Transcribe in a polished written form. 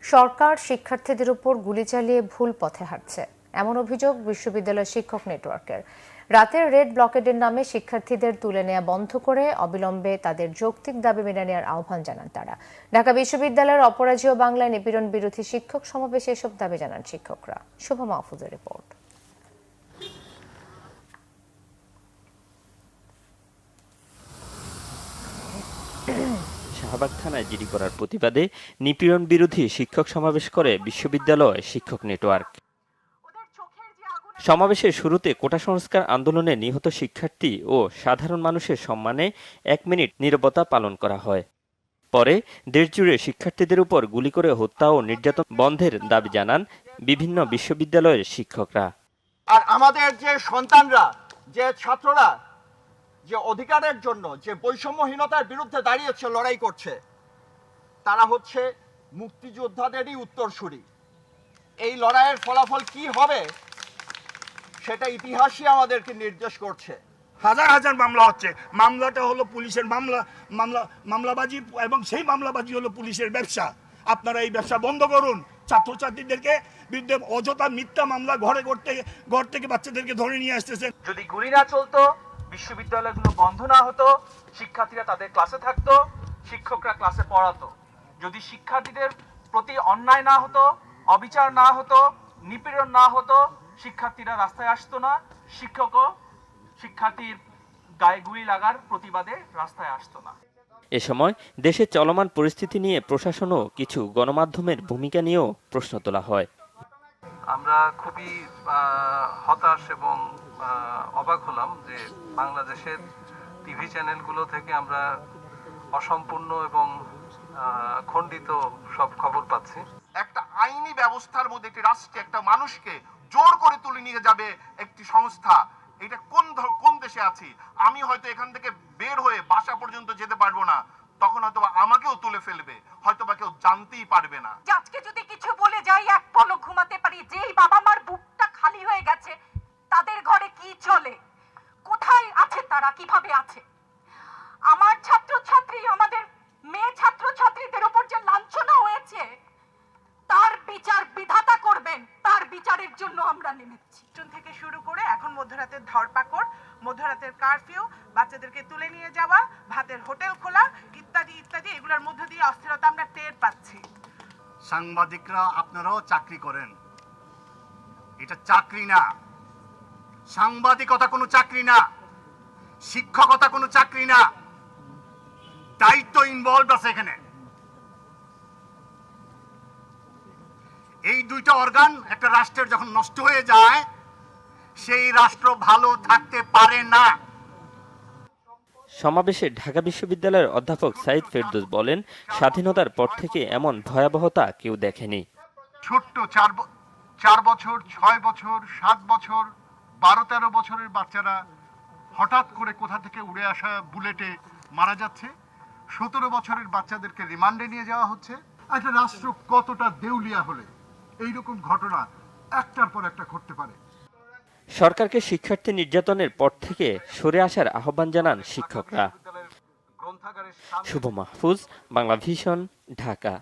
সরকার শিক্ষার্থীদের উপর গুলি চালিয়ে ভুল পথে হাঁটছে, এমন অভিযোগ বিশ্ববিদ্যালয় শিক্ষক নেটওয়ার্কের। রাতের রেড ব্লকেডের নামে শিক্ষার্থীদের তুলে নেওয়া বন্ধ করে অবিলম্বে তাদের যৌক্তিক দাবি মেনে নেওয়ার আহ্বান জানান তারা। ঢাকা বিশ্ববিদ্যালয়ের অপরাজেয় বাংলায় নিপীড়ন বিরোধী শিক্ষক সমাবেশে এসব দাবি জানান শিক্ষকরা। শুভ মাহফুজের রিপোর্ট। শাহবাগ থানায় জিডি করার প্রতিবাদে নিপীড়ন বিরোধী শিক্ষক সমাবেশ করে বিশ্ববিদ্যালয় শিক্ষক নেটওয়ার্ক। সমাবেশের শুরুতে কোটা সংস্কার আন্দোলনে নিহত শিক্ষার্থী ও সাধারণ মানুষের সম্মানে 1 মিনিট নীরবতা পালন করা হয়। পরে দেশজুড়ে শিক্ষার্থীদের উপর গুলি করে হত্যা ও নির্যাতন বন্ধের দাবি জানান বিভিন্ন বিশ্ববিদ্যালয়ের শিক্ষকরা। আর আমাদের যে সন্তানরা, যে ছাত্ররা যে অধিকারের জন্য যে বৈষম্যহীনতার বিরুদ্ধে দাঁড়িয়েছে, লড়াই করছে, তারা হচ্ছে মুক্তিযোদ্ধাদেরই উত্তরসূরি। এই লড়াইয়ের ফলাফল কি হবে সেটা ইতিহাসই আমাদেরকে নির্দেশ করছে। হাজার হাজার মামলা হচ্ছে, মামলাটা হলো পুলিশের মামলাবাজি, এবং সেই মামলাবাজি হলো পুলিশের ব্যবসা। আপনারা এই ব্যবসা বন্ধ করুন। ছাত্রছাত্রীদেরকে বিরুদ্ধে অযথা মিথ্যা মামলা ঘর থেকে বাচ্চাদেরকে ধরে নিয়ে আসতেছে। যদি গুলি না চলতো, বিশ্ববিদ্যালয়গুলো বন্ধ না হতো, শিক্ষার্থীরা তাদের ক্লাসে থাকতো, শিক্ষকরা ক্লাসে পড়াতো। যদি শিক্ষার্থীদের প্রতি অন্যায় না হতো, অবিচার না হতো, নিপীড়ন না হতো, শিক্ষার্থীরা রাস্তায় আসতো না, শিক্ষকও শিক্ষার্থীর গায়ে গুলি লাগার প্রতিবাদে রাস্তায় আসতো না। এ সময় দেশে চলমান পরিস্থিতি নিয়ে প্রশাসন ও কিছু গণমাধ্যমের ভূমিকা নিয়েও প্রশ্ন তোলা হয়। আমরা খুবই হতাশ এবং অবাক হলাম যে বাংলাদেশের টিভি চ্যানেলগুলো থেকে আমরা অসম্পূর্ণ এবং খণ্ডিত সব খবর পাচ্ছি। একটা আইনি ব্যবস্থার মধ্যে একটি রাষ্ট্রে একটা মানুষকে জোর করে তুলে নিয়ে যাবে একটি সংস্থা, এটা কোন দেশে আছি? আমি হয়তো এখান থেকে বের হয়ে বাসা পর্যন্ত যেতে পারবো না, তখন হয়তো আমাকেও তুলে ফেলবে, হয়তো বা কেউ জানতেই পারবে না। আজকে যদি কিছু বলে যাই, এক পলক ঘুমাতে পারি, যেই বাবা মার বুকটা খালি হয়ে গেছে, তাদের ঘরে কি চলে, কোথায় আছে তারা, কিভাবে আছে? আমার ছাত্রছাত্রী, আমাদের মেয়ে ছাত্রছাত্রীদের উপর যে লাঞ্ছনা হয়েছে, তার বিচার বিধাতা করবেন, তার বিচারের জন্য আমরা নেমেছি। থেকে শুরু করে এখন মধ্যরাতের ধরপাকড়, মধ্যরাতের কারফিউ, বাচ্চাদেরকে তুলে নিয়ে যাওয়া, ভাতের হোটেল খোলা, ইত্যাদি ইত্যাদি, এগুলোর মধ্য দিয়ে অস্থিরতা আমরা টের পাচ্ছি। সাংবাদিকরা আপনারাও চাকরি করেন, এটা চাকরি না। সাংবাদিকতা কোনো চাকরি না, শিক্ষকতা কোনো চাকরি না, দায়িত্ব ইনভলভ আছে এখানে। এই দুইটা অর্গান একটা রাষ্ট্রের যখন নষ্ট হয়ে যায়, সেই রাষ্ট্র ভালো থাকতে পারে না। সমাবেশে ঢাকা বিশ্ববিদ্যালয়ের অধ্যাপক সাইদ ফেরদৌস বলেন, স্বাধীনতার পর থেকে এমন ভয়াবহতা কেউ দেখেনি। ছোট্ট 4 বছর, 6 বছর, 7 বছর, 12-13 বছরের বাচ্চারা হঠাৎ করে কোথা থেকে উড়ে আসা বুলেটে মারা যাচ্ছে। 17 বছরের বাচ্চাদেরকে রিমান্ডে নিয়ে যাওয়া হচ্ছে। একটা রাষ্ট্র কতটা দেউলিয়া হলে এইরকম ঘটনা একটার পর একটা ঘটতে পারে? সরকারকে শিক্ষার্থী নির্যাতনের পর থেকে সরে আসার আহ্বান জানান শিক্ষকরা। শুভ মাহফুজ, বাংলা ভিশন, ঢাকা।